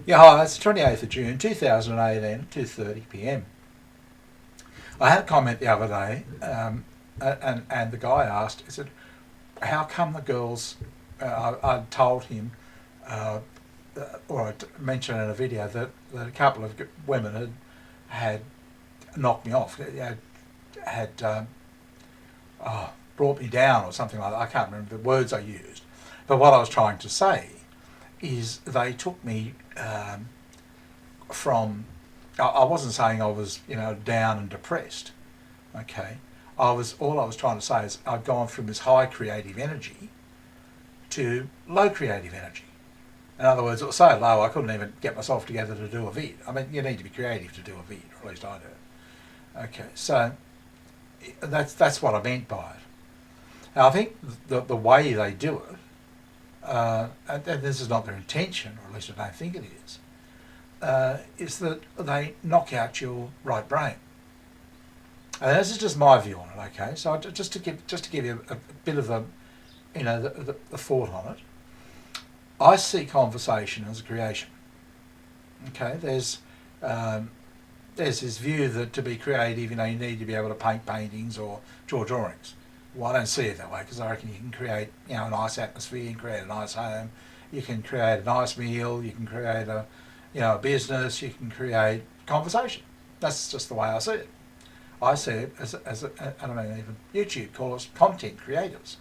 Yeah, hi, it's the 28th of June 2018, 2:30 p.m. I had a comment the other day, and the guy asked, he said, how come the girls, I told him, uh, or I mentioned in a video that a couple of women had knocked me off, had brought me down or something like that. I can't remember the words I used. But what I was trying to say is they took me from. I wasn't saying I was, down and depressed. Okay, all I was trying to say is I'd gone from this high creative energy to low creative energy. In other words, it was so low I couldn't even get myself together to do a vid. I mean, you need to be creative to do a vid, or at least I do. Okay, so that's what I meant by it. Now, I think the way they do it, and this is not their intention, or at least I don't think it is that they knock out your right brain. And this is just my view on it. Okay, so just to give you a bit of the thought on it, I see conversation as a creation. Okay, there's this view that to be creative, you need to be able to paint paintings or draw drawings. Well, I don't see it that way, because I reckon you can create, a nice atmosphere, you can create a nice home, you can create a nice meal, you can create a business, you can create conversation. That's just the way I see it. I see it as I don't know, even YouTube call us content creators.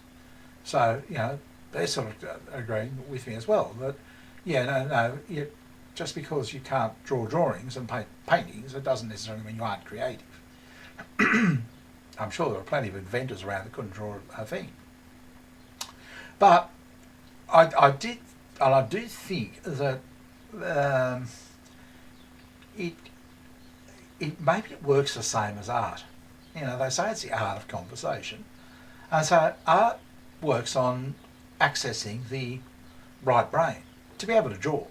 So, they're sort of agreeing with me as well that, just because you can't draw drawings and paint paintings, it doesn't necessarily mean you aren't creative. I'm sure there are plenty of inventors around that couldn't draw a thing. But I do think that maybe it works the same as art. They say it's the art of conversation, and so art works on accessing the right brain to be able to draw.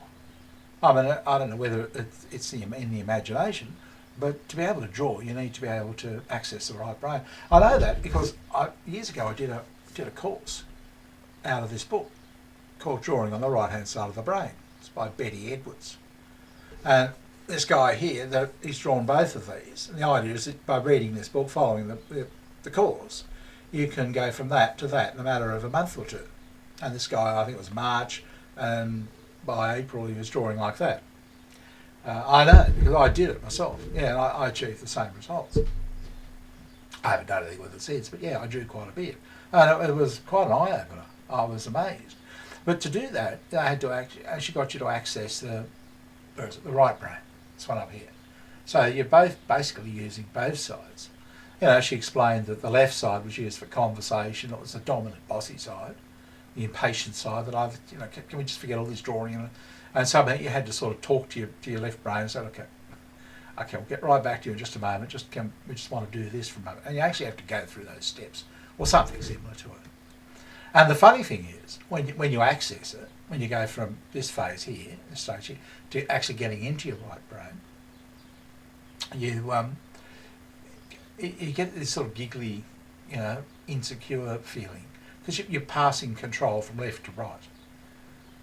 I mean, I don't know whether it's in the imagination, but to be able to draw, you need to be able to access the right brain. I know that because years ago I did a course out of this book called Drawing on the Right-Hand Side of the Brain. It's by Betty Edwards. And this guy here, he's drawn both of these. And the idea is that by reading this book, following the course, you can go from that to that in a matter of a month or two. And this guy, I think it was March, and by April he was drawing like that. I know, because I did it myself. Yeah, and I achieved the same results. I haven't done anything with it since, but yeah, I drew quite a bit. And it was quite an eye-opener. I was amazed. But to do that, they had to actually got you to access the right brain. This one up here. So you're both basically using both sides. She explained that the left side was used for conversation. It was the dominant, bossy side. The impatient side that can we just forget all this drawing? And somehow you had to sort of talk to your left brain and say, okay, we'll get right back to you in just a moment. We just want to do this for a moment. And you actually have to go through those steps, or something similar to it. And the funny thing is, when you access it, when you go from this phase here, this stage here, to actually getting into your right brain, you get this sort of giggly, insecure feeling, because you're passing control from left to right.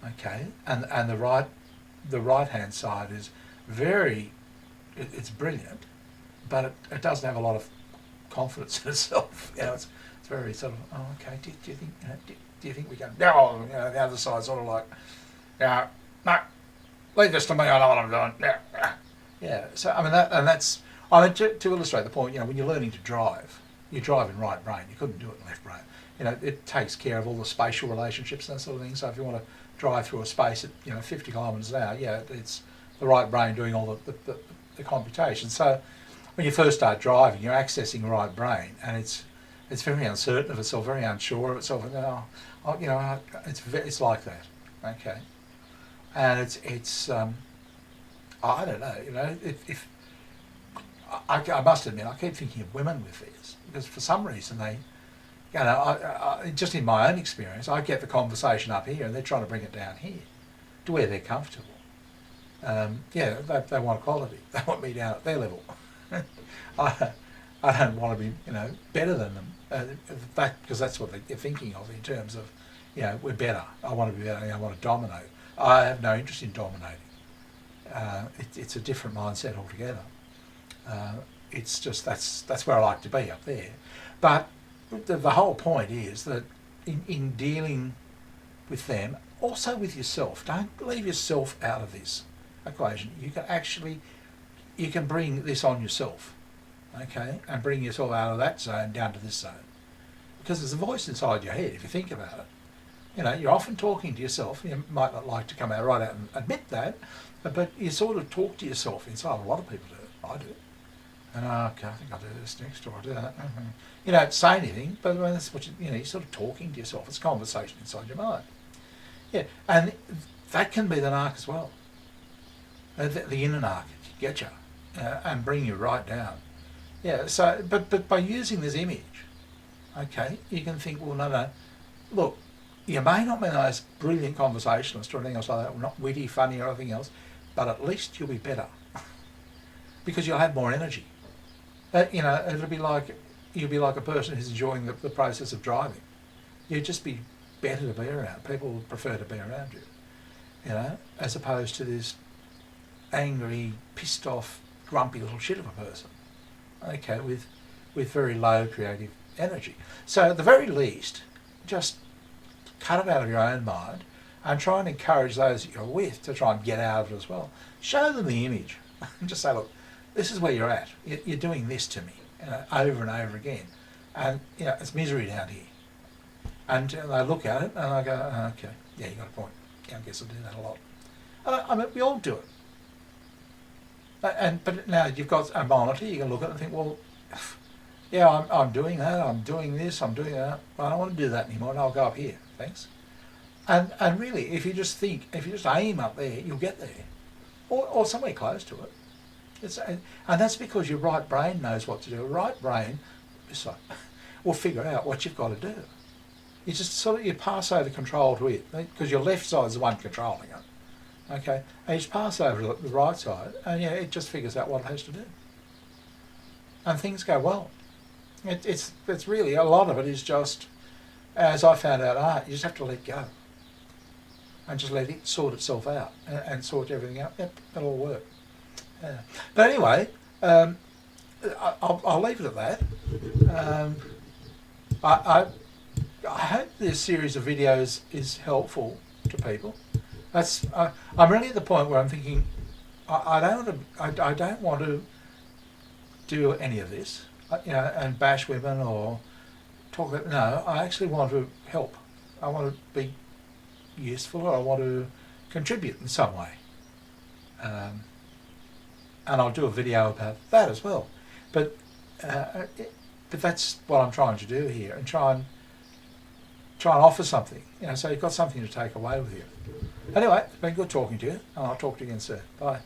Okay, and the right hand side is it's brilliant, but it doesn't have a lot of confidence in itself. It's very sort of, oh, okay. Do you think do you think we can? No, the other side's sort of like, yeah, no, leave this to me. I know what I'm doing. Yeah. So I mean that's to illustrate the point. When you're learning to drive, you drive in right brain. You couldn't do it in left brain. It takes care of all the spatial relationships and that sort of thing. So if you want to drive through a space at 50 kilometres an hour, it's the right brain doing all the computation. So when you first start driving, you're accessing the right brain, and it's very uncertain of itself, very unsure of itself. It's like that, okay. And it's I don't know, if I must admit, I keep thinking of women with this, because for some reason they. I just in my own experience, I get the conversation up here and they're trying to bring it down here to where they're comfortable. They want equality. They want me down at their level. I don't want to be, better than them. Because that's what they're thinking of in terms of, we're better. I want to be better. I want to dominate. I have no interest in dominating. It's a different mindset altogether. It's just that's where I like to be, up there. But the whole point is that in dealing with them, also with yourself, don't leave yourself out of this equation. You can bring this on yourself, okay, and bring yourself out of that zone down to this zone, because there's a voice inside your head. If you think about it, you know, you're often talking to yourself. You might not like to come out right out and admit that, but you sort of talk to yourself inside. A lot of people do it. I do. And okay, I think I'll do this next, or I'll do that. You don't say anything, but when that's what you're sort of talking to yourself. It's a conversation inside your mind. Yeah, and that can be the narc as well. The inner narc get you and bring you right down. Yeah. So, but by using this image, okay, you can think, well, no. Look, you may not be the most brilliant conversationalist or anything else like that, not witty, funny, or anything else, but at least you'll be better because you'll have more energy. You know, you'll be like a person who's enjoying the process of driving. You'd just be better to be around. People would prefer to be around you, you know, as opposed to this angry, pissed off, grumpy little shit of a person, okay, with very low creative energy. So at the very least, just cut it out of your own mind and try and encourage those that you're with to try and get out of it as well. Show them the image and just say, look, this is where you're at. You're doing this to me, you know, over and over again. And, you know, it's misery down here. And they look at it and I go, oh, okay, yeah, you got a point. Yeah, I guess I do that a lot. I mean, we all do it. But now you've got a monitor, you can look at it and think, well, yeah, I'm doing that, I'm doing this, I'm doing that. Well, I don't want to do that anymore, and I'll go up here, thanks. And really, if you just aim up there, you'll get there. Or somewhere close to it. And that's because your right brain knows what to do. Right brain will figure out what you've got to do. You just you pass over control to it, because your left side is the one controlling it. Okay, and you just pass over to the right side, and yeah, it just figures out what it has to do. And things go well. It's really, a lot of it is just, as I found out, you just have to let go. And just let it sort itself out and sort everything out. Yep, it'll all work. Yeah. But anyway, I'll leave it at that. I hope this series of videos is helpful to people. I'm really at the point where I'm thinking, I don't want to do any of this, you know, and bash women or talk about. No, I actually want to help. I want to be useful, or I want to contribute in some way. And I'll do a video about that as well. But that's what I'm trying to do here, and try and offer something. You know, so you've got something to take away with you. Anyway, it's been good talking to you, and I'll talk to you again soon. Bye.